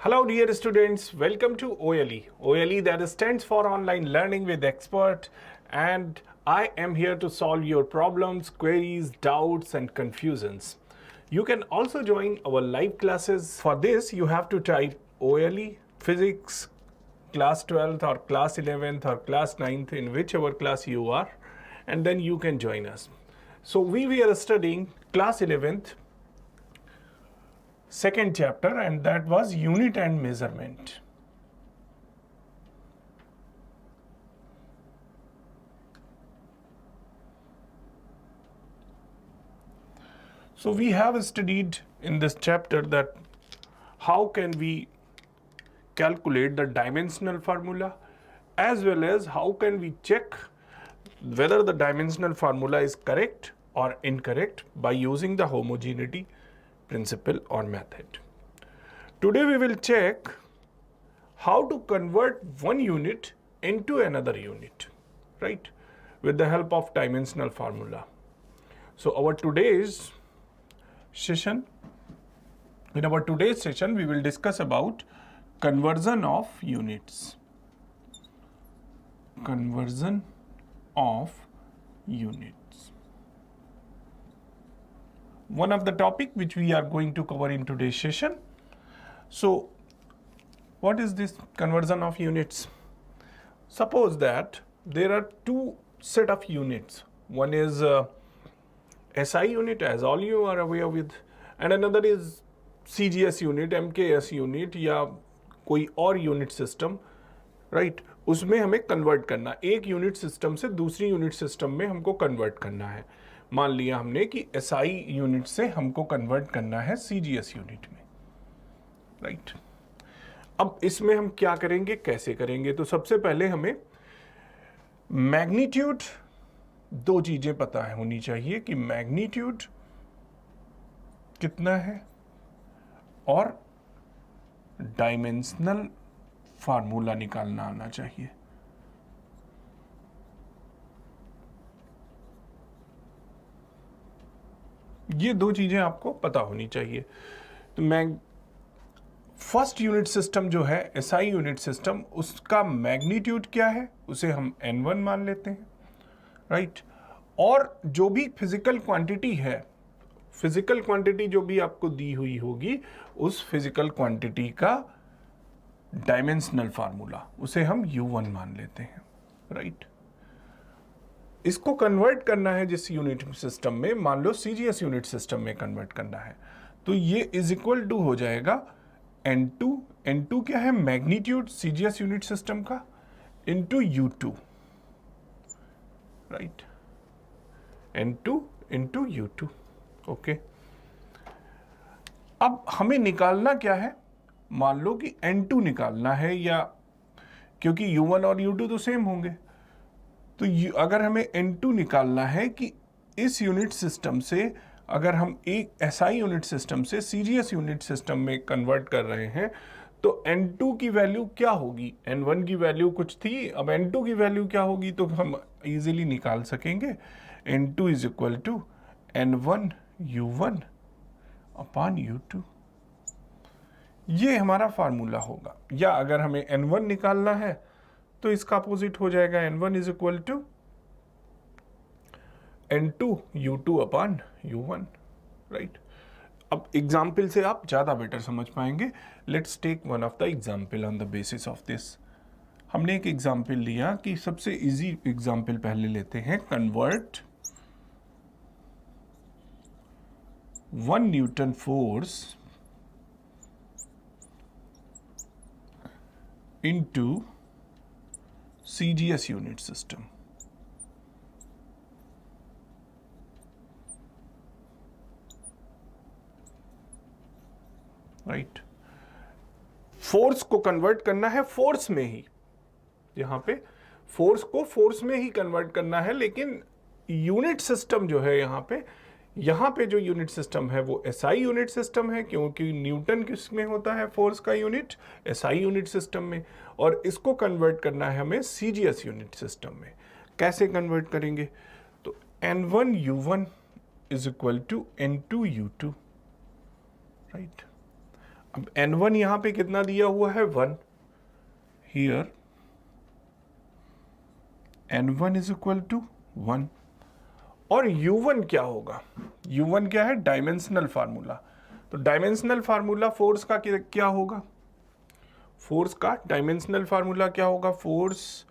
Hello, dear students. Welcome to OLE. OLE that stands for Online Learning with Expert, and I am here to solve your problems, queries, doubts, and confusions. You can also join our live classes. For this, you have to type OLE Physics class 12th or class 11th or class 9th in whichever class you are, and then you can join us. So we were studying class 11th second chapter, and that was unit and measurement. So we have studied in this chapter that how can we calculate the dimensional formula, as well as how can we check whether the dimensional formula is correct or incorrect by using the homogeneity principle or method. Today we will check how to convert one unit into another unit, right, with the help of dimensional formula. So in our today's session we will discuss about conversion of units. Conversion of units. One of the topic which we are going to cover in today's session. So what is this conversion of units? Suppose that there are two set of units. One is SI unit, as all you are aware with, and another is CGS unit, MKS unit या कोई और unit system, right, उसमें हमें convert करना, एक unit system से दूसरी unit system में हमको कन्वर्ट करना है. मान लिया हमने कि SI यूनिट से हमको कन्वर्ट करना है CGS यूनिट में, राइट. अब इसमें हम क्या करेंगे, कैसे करेंगे? तो सबसे पहले हमें मैग्नीट्यूड, दो चीजें पता है होनी चाहिए कि मैग्नीट्यूड कितना है और डायमेंशनल फार्मूला निकालना आना चाहिए. ये दो चीजें आपको पता होनी चाहिए. तो फर्स्ट यूनिट सिस्टम जो है SI यूनिट सिस्टम, उसका मैग्नीट्यूड क्या है, उसे हम N1 मान लेते हैं, राइट. और जो भी फिजिकल क्वांटिटी है, फिजिकल क्वांटिटी जो भी आपको दी हुई होगी, उस फिजिकल क्वांटिटी का डायमेंशनल फार्मूला उसे हम U1 मान लेते हैं, राइट. इसको कन्वर्ट करना है जिस यूनिट सिस्टम में, मान लो CGS यूनिट सिस्टम में कन्वर्ट करना है, तो ये इज इक्वल टू हो जाएगा N2. N2 क्या है? मैग्नीट्यूड CGS यूनिट सिस्टम का into U2, right. N2 into U2. Okay. अब हमें निकालना क्या है? मान लो कि N2 निकालना है, या क्योंकि U1 और U2 तो सेम होंगे, तो अगर हमें N2 निकालना है कि इस यूनिट सिस्टम से अगर हम एक SI यूनिट सिस्टम से CGS यूनिट सिस्टम में कन्वर्ट कर रहे हैं, तो N2 की वैल्यू क्या होगी? N1 की वैल्यू कुछ थी, अब N2 की वैल्यू क्या होगी, तो हम इजीली निकाल सकेंगे. N2 is equal to N1 U1 upon U2. ये हमारा फार्मूला होगा. या अगर हमें N1 निकालना है तो इसका अपोजिट हो जाएगा, N1 is equal to N2 U2 upon U1, right. अब एग्जाम्पल से आप ज़्यादा बेटर समझ पाएंगे. Let's take one of the example on the basis of this. हमने एक एग्जाम्पल लिया कि सबसे इजी एग्जाम्पल पहले लेते हैं. Convert 1 Newton force into CGS unit system. Right. Force को कन्वर्ट करना है फोर्स में ही, यहां पे फोर्स को फोर्स में ही कन्वर्ट करना है, लेकिन यूनिट सिस्टम जो है यहां पे जो यूनिट सिस्टम है वो SI यूनिट सिस्टम है, क्योंकि न्यूटन किसमें होता है फोर्स का यूनिट? SI यूनिट सिस्टम में. और इसको कन्वर्ट करना है हमें CGS यूनिट सिस्टम में. कैसे कन्वर्ट करेंगे? तो N1 U1 is equal to N2 U2, right. अब n1 यहां पे कितना दिया हुआ है 1, here n1 is equal to 1। और u1 क्या होगा, u1 क्या है, डायमेंशनल फार्मूला। तो डायमेंशनल फार्मूला फोर्स का क्या होगा, फोर्स का डायमेंशनल फार्मूला क्या होगा, force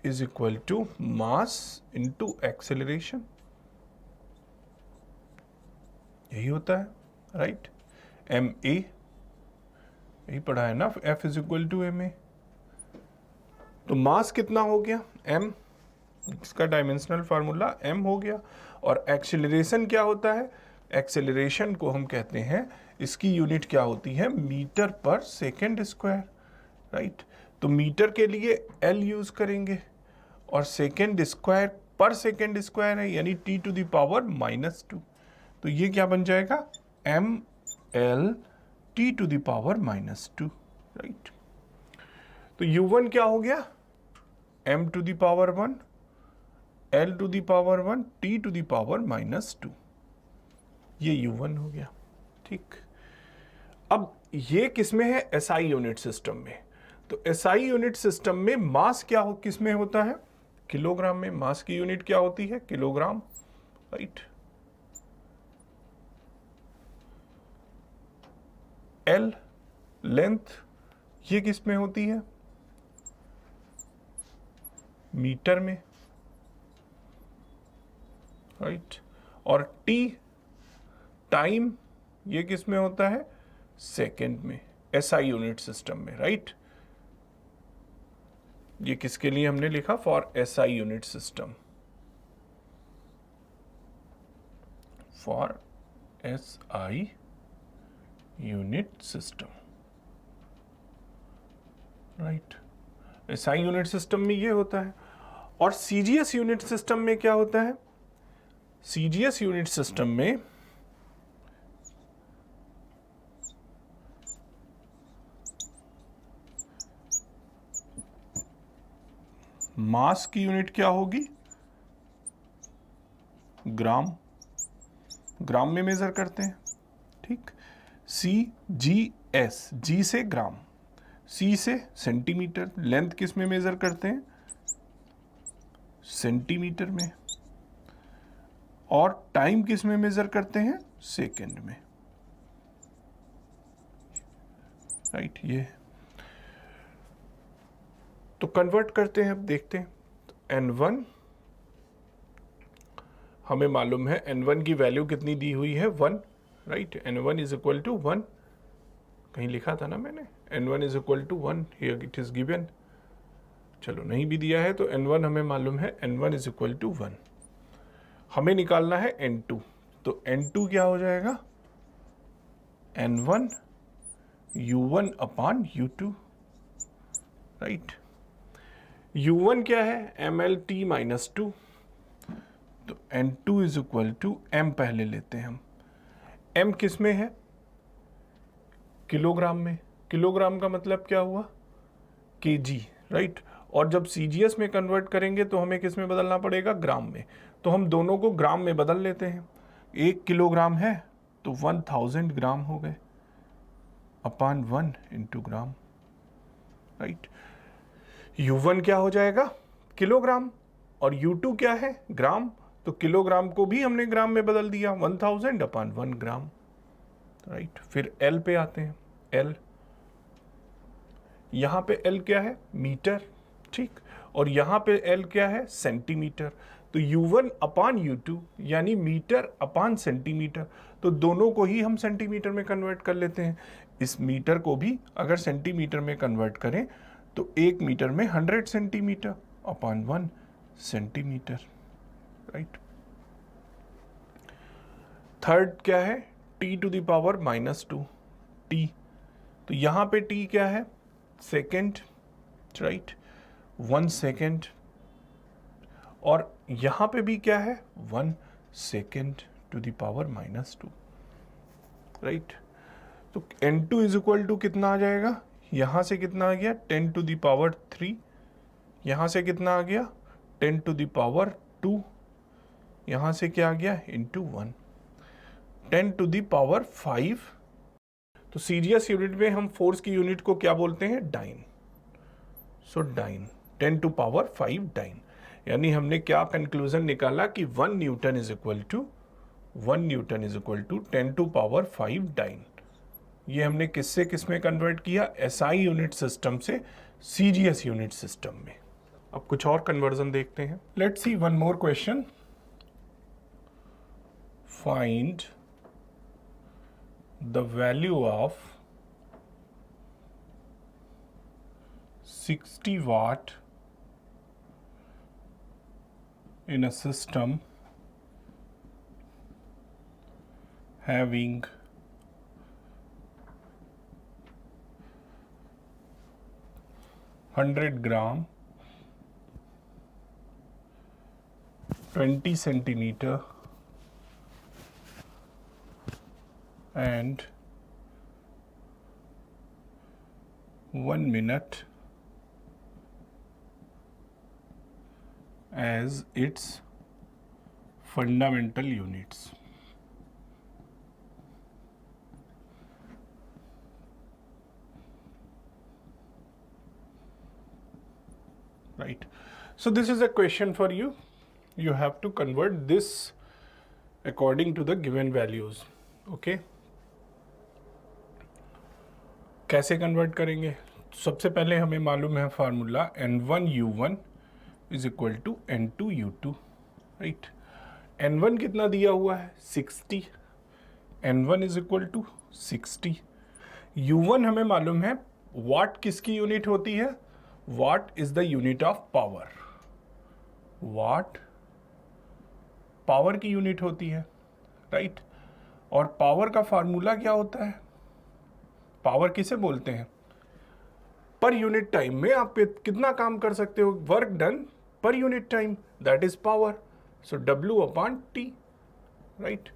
is equal to mass into acceleration, यही होता है, राइट। एम ए, यही पढ़ा है ना, F is equal to M A. तो मास कितना हो गया m, इसका डायमेंशनल फार्मूला m हो गया। और एक्सेलरेशन क्या होता है, एक्सेलरेशन को हम कहते हैं, इसकी यूनिट क्या होती है, मीटर पर सेकेंड स्क्वायर, राइट। तो मीटर के लिए l यूज करेंगे और सेकेंड स्क्वायर पर सेकेंड स्क्वायर है, यानी t टू द पावर -2। तो ये क्या बन जाएगा, m l t to the power -2, right. तो u1 क्या हो गया, m to the power 1, l to the power 1, t to the power -2, ये u1 हो गया, ठीक। अब ये किसमें है, SI यूनिट सिस्टम में। तो SI यूनिट सिस्टम में मास क्या हो, किसमें होता है, किलोग्राम में। मास की यूनिट क्या होती है, किलोग्राम, राइट। L लेंथ, ये किस में होती है, मीटर में, राइट। और T टाइम, ये किस में होता है, सेकेंड में, SI यूनिट सिस्टम में, राइट। ये किसके लिए हमने लिखा, for SI unit system, for SI unit system, right. SI unit system में ये होता है। और CGS यूनिट सिस्टम में क्या होता है, CGS यूनिट सिस्टम में मास की यूनिट क्या होगी, ग्राम, ग्राम में मेजर करते हैं, ठीक। CGS, G से ग्राम, C से सेंटीमीटर, लेंथ किस में मेजर करते हैं, सेंटीमीटर में, और टाइम किस में मेजर करते हैं, सेकंड में, राइट। ये तो कन्वर्ट करते हैं, अब देखते हैं। तो N1 हमें मालूम है, N1 की वैल्यू कितनी दी हुई है, 1, right. N1 is equal to 1, कहीं लिखा था ना मैंने, N1 is equal to 1, here it is given. चलो नहीं भी दिया है तो N1 हमें मालूम है, N1 इज इक्वल टू 1। हमें निकालना है N2, तो N2 क्या हो जाएगा, N1 U1 अपान U2, राइट। U1 क्या है, MLT -2, तो N2 is equal to M, पहले लेते हैं हम, M किस में है, किलोग्राम में। किलोग्राम का मतलब क्या हुआ, kg, राइट। और जब CGS में कन्वर्ट करेंगे तो हमें किस में बदलना पड़ेगा, ग्राम में। तो हम दोनों को ग्राम में बदल लेते हैं। 1 किलोग्राम है तो 1000 ग्राम हो गए, अपान 1 इंटू ग्राम, राइट। U1 क्या हो जाएगा, किलोग्राम, और U2 क्या है, ग्राम। तो किलोग्राम को भी हमने ग्राम में बदल दिया, 1000 अपान 1 ग्राम, राइट। फिर L पे आते हैं, L, यहाँ पे L क्या है, मीटर, ठीक। और यहाँ पे L क्या है, सेंटीमीटर। तो U1 अपान U2 यानी मीटर अपान सेंटीमीटर, तो दोनों को ही हम सेंटीमीटर में कन्वर्ट कर लेते हैं। इस मीटर को भी अगर सेंटीमीटर में कन्वर्ट करें तो 1 मीटर में 100 centimetre upon 1 centimetre, right. Third क्या है, T to the power -2, T। तो यहाँ पे T क्या है, सेकेंड, राइट, 1 सेकेंड। और यहाँ पे भी क्या है, 1 second to the power -2, right. तो N2 इज इक्वल टू कितना आ जाएगा, यहाँ से कितना आ गया, 10 टू द पावर 3, यहाँ से कितना आ गया, 10 टू द पावर 2, यहाँ से क्या आ गया, इंटू 1, 10 टू द पावर 5 तो सीजीएस यूनिट में हम फोर्स की यूनिट को क्या बोलते हैं? Dyne. So dyne 10 to power 5 dyne, यानी हमने क्या कंक्लूजन निकाला कि 1 newton is equal to 10 to power 5 dyne. ये हमने किससे किस में कन्वर्ट किया? एसआई यूनिट सिस्टम से सीजीएस यूनिट सिस्टम में। अब कुछ और कन्वर्जन देखते हैं। Let's see one more question. Find the value of 60 watt in a system having 100 gram, 20 centimeter and 1 minute as its fundamental units. Right. So this is a question for you. You have to convert this according to the given values. Okay. कैसे convert करेंगे? सबसे पहले हमें मालूम है formula N1U1 is equal to N2U2, right. N1 कितना दिया हुआ है? 60। N1 is equal to 60। U1 हमें मालूम है वाट किसकी यूनिट होती है? Watt is the unit of power. Watt power की यूनिट होती है, राइट। और पावर का फार्मूला क्या होता है? पावर किसे बोलते हैं? पर यूनिट टाइम में आप कितना काम कर सकते हो? Work done per unit time, that is power. So W upon T, right.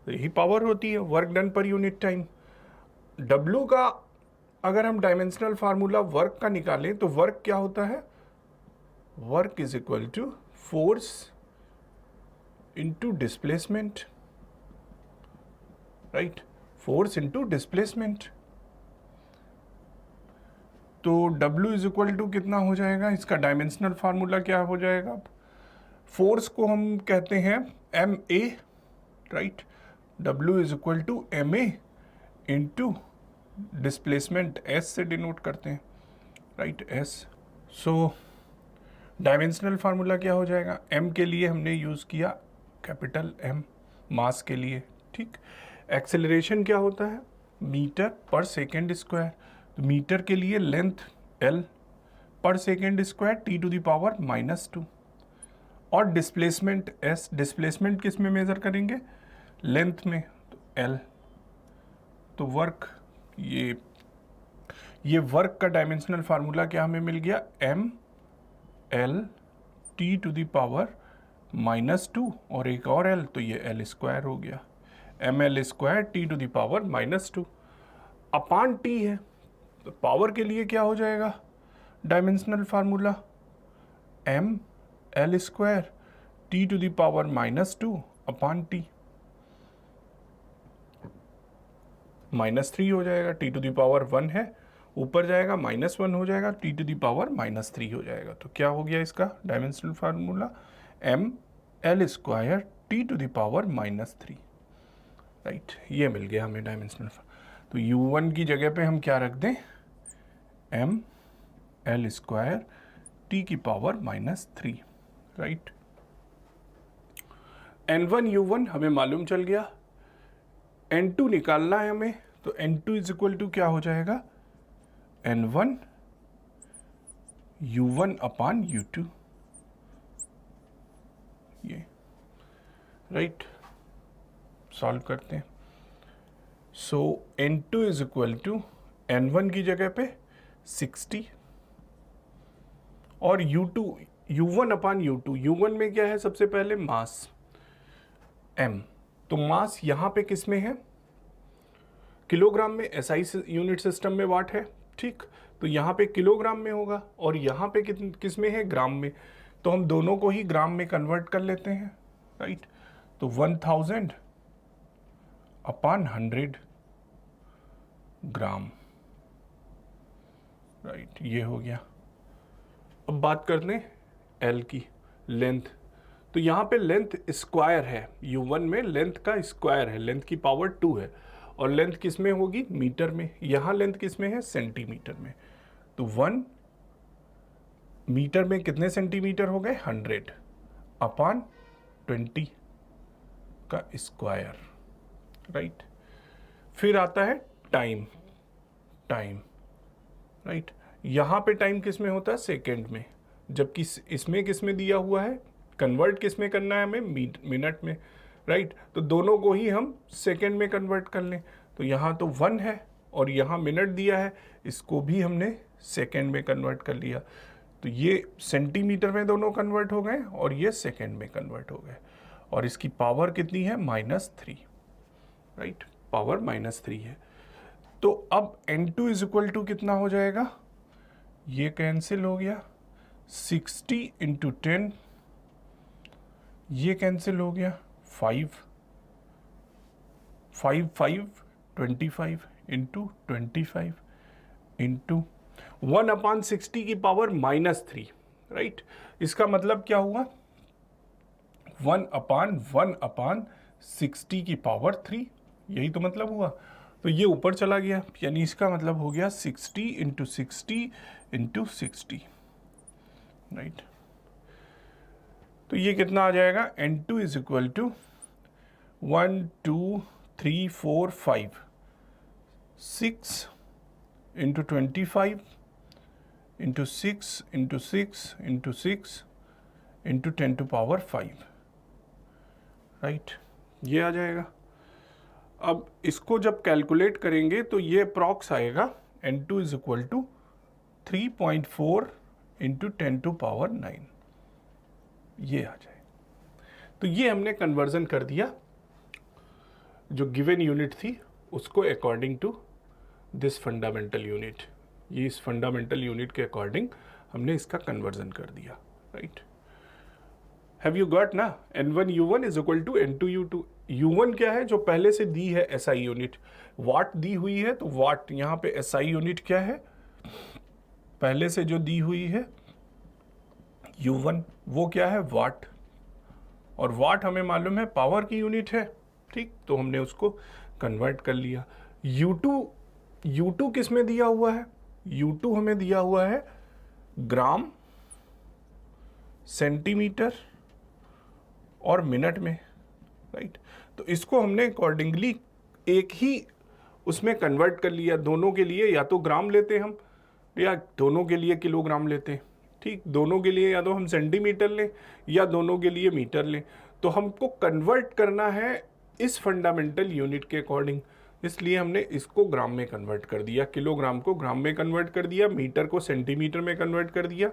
यही पावर होती है, work done per unit time. W का अगर हम डायमेंशनल फार्मूला वर्क का निकालें तो वर्क क्या होता है? Work is equal to force into displacement, right. Force into displacement. तो W इज इक्वल टू कितना हो जाएगा? इसका डायमेंशनल फार्मूला क्या हो जाएगा? फोर्स को हम कहते हैं MA, right. W is equal to MA into displacement S से डिनोट करते हैं, right, S। So dimensional formula क्या हो जाएगा? M के लिए हमने यूज़ किया कैपिटल M, मास के लिए, ठीक। एक्सेलरेशन क्या होता है? मीटर पर सेकेंड स्क्वायर। तो मीटर के लिए लेंथ L पर second square T to the power -2। और डिस्प्लेसमेंट S, डिस्प्लेसमेंट किस में मेज़र करेंगे? लेंथ में, तो L। तो वर्क, ये वर्क का डायमेंशनल फार्मूला क्या हमें मिल गया? ML T to the power -2 और एक और L, तो ये L स्क्वायर हो गया। ML square T to the power -2 upon T है। तो पावर के लिए क्या हो जाएगा dimensional formula? ML square T to the power -2 upon T। -3 हो जाएगा, T टू द पावर 1 है, ऊपर जाएगा -1 हो जाएगा, T टू द पावर -3 हो जाएगा। तो क्या हो गया इसका dimensional formula? ML square T to the power -3, right. ये मिल गया हमें डायमेंशनल। तो U1 की जगह पे हम क्या रख दें? ML स्क्वायर T की पावर -3, राइट। N1U1 हमें मालूम चल गया। N2 निकालना है हमें, तो N2 इज इक्वल टू क्या हो जाएगा? N1 U1 अपान U2, ये, राइट। सॉल्व करते हैं। सो N2 is equal to N1 की जगह पे 60 और U1 अपान U2। U1 में क्या है? सबसे पहले मास M। तो मास यहाँ पे किस में है? किलोग्राम में। SI यूनिट सिस्टम में वाट है, ठीक। तो यहाँ पे किलोग्राम में होगा और यहाँ पे किस में है? ग्राम में। तो हम दोनों को ही ग्राम में कन्वर्ट कर लेते हैं, राइट। तो 1000 अपान 100 ग्राम, राइट। ये हो गया। अब बात करते हैं एल की, लेंथ। तो यहाँ पे लेंथ स्क्वायर है, U1 में लेंथ का स्क्वायर है, लेंथ की पावर 2 है, और लेंथ किस में होगी? मीटर में। यहाँ लेंथ किस में है? सेंटीमीटर में। तो 1 मीटर में कितने सेंटीमीटर हो गए? 100 अपॉन 20 का स्क्वायर, राइट। फिर आता है टाइम, राइट। यहाँ पे टाइम किस में होता है? सेकेंड में, जबकि इसमें किस में दिया हुआ है? कन्वर्ट किस में करना है हमें? मिनट में, राइट। तो दोनों को ही हम सेकेंड में कन्वर्ट कर लें। तो यहाँ तो 1 है और यहाँ मिनट दिया है, इसको भी हमने सेकेंड में कन्वर्ट कर लिया। तो ये सेंटीमीटर में दोनों कन्वर्ट हो गए और ये सेकेंड में कन्वर्ट हो गए। और इसकी पावर कितनी है? -3, राइट। पावर -3 है। तो अब N2 इज इक्वल टू कितना हो जाएगा? ये कैंसिल हो गया, 60 इंटू 10, ये कैंसिल हो गया, 5 25 इंटू 25 इंटू 1/60 की पावर -3, राइट। इसका मतलब क्या हुआ? 1/1/60 की पावर 3, यही तो मतलब हुआ। तो ये ऊपर चला गया, यानी इसका मतलब हो गया 60 इंटू 60 इंटू 60, राइट। तो ये कितना आ जाएगा? N2 is equal to 1 2 3 4 5 6 into 25 into 6 into 6 into 6 into 10 to power 5, right. ये आ जाएगा। अब इसको जब कैलकुलेट करेंगे तो ये अप्रॉक्स आएगा N2 is equal to 3.4 into 10 to power 9, ये आ जाए। तो ये हमने कन्वर्जन कर दिया, जो गिवन यूनिट थी उसको according to this fundamental unit. ये इस फंडामेंटल यूनिट के अकॉर्डिंग हमने इसका कन्वर्जन कर दिया, राइट। हैव यू गॉट ना? N1 U1 is equal to N2 U2। U1 क्या है? जो पहले से दी है SI यूनिट, वाट दी हुई है, तो वाट यहाँ पे SI यूनिट क्या है? पहले से जो दी हुई है U1, वो क्या है? वाट। और वाट हमें मालूम है पावर की यूनिट है, ठीक। तो हमने उसको कन्वर्ट कर लिया। U2 किस में दिया हुआ है? U2 हमें दिया हुआ है ग्राम, सेंटीमीटर और मिनट में, राइट। तो इसको हमने अकॉर्डिंगली एक ही उसमें कन्वर्ट कर लिया। दोनों के लिए या तो ग्राम लेते हम, या दोनों के लिए किलोग्राम लेते हैं, ठीक। दोनों के लिए या तो हम सेंटीमीटर लें या दोनों के लिए मीटर लें। तो हमको कन्वर्ट करना है इस फंडामेंटल यूनिट के अकॉर्डिंग, इसलिए हमने इसको ग्राम में कन्वर्ट कर दिया, किलोग्राम को ग्राम में कन्वर्ट कर दिया, मीटर को सेंटीमीटर में कन्वर्ट कर दिया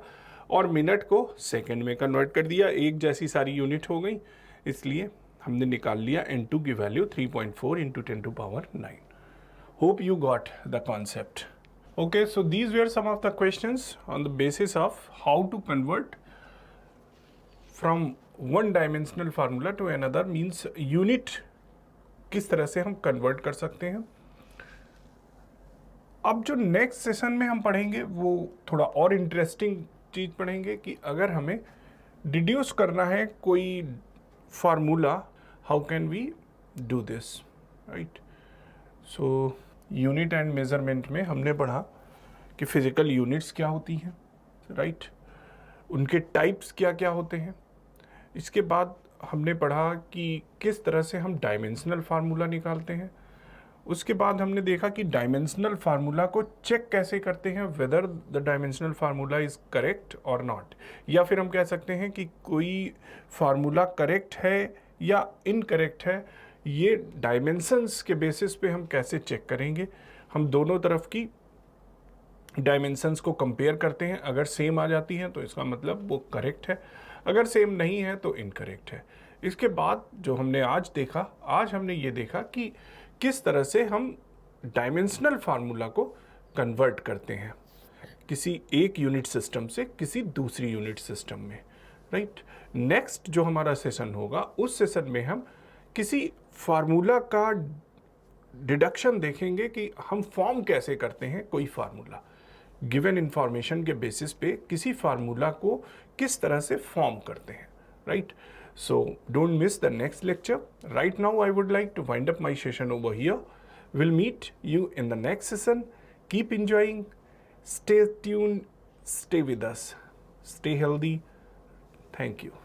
और मिनट को सेकंड में कन्वर्ट कर दिया। एक जैसी सारी यूनिट हो गई, इसलिए हमने निकाल लिया N2 की value 3.4 into 10 to power 9। Hope you got the concept. Okay, so these were some of the questions on the basis of how to convert from one dimensional formula to another, means unit किस तरह से हम convert कर सकते हैं। अब जो next session में हम पढ़ेंगे वो थोड़ा और इंटरेस्टिंग चीज़ पढ़ेंगे कि अगर हमें डिड्यूस करना है कोई formula, how can we do this, right. So unit and measurement में हमने पढ़ा कि फिजिकल यूनिट्स क्या होती हैं, राइट, उनके टाइप्स क्या क्या होते हैं। इसके बाद हमने पढ़ा कि किस तरह से हम डायमेंशनल फार्मूला निकालते हैं। उसके बाद हमने देखा कि डायमेंशनल फार्मूला को चेक कैसे करते हैं, whether the dimensional formula is correct और नॉट, या फिर हम कह सकते हैं कि कोई फार्मूला करेक्ट है या इनकरेक्ट है, ये डायमेंशंस के बेसिस पे हम कैसे चेक करेंगे। हम दोनों तरफ की डायमेंशंस को कंपेयर करते हैं, अगर सेम आ जाती हैं तो इसका मतलब वो करेक्ट है, अगर सेम नहीं है तो इनकरेक्ट है। इसके बाद जो हमने आज देखा, आज हमने ये देखा कि किस तरह से हम डायमेंशनल फार्मूला को कन्वर्ट करते हैं किसी एक यूनिट सिस्टम से किसी दूसरी यूनिट सिस्टम में, राइट। नेक्स्ट जो हमारा सेशन होगा, उस सेशन में हम किसी फार्मूला का डिडक्शन देखेंगे कि हम फॉर्म कैसे करते हैं कोई फार्मूला, गिवन इंफॉर्मेशन के बेसिस पे किसी फार्मूला को किस तरह से फॉर्म करते हैं, right? So don't miss the next lecture. Right now I would like to wind up my session over here. We'll meet you in the next session. Keep enjoying. Stay tuned. Stay with us. Stay healthy. Thank you.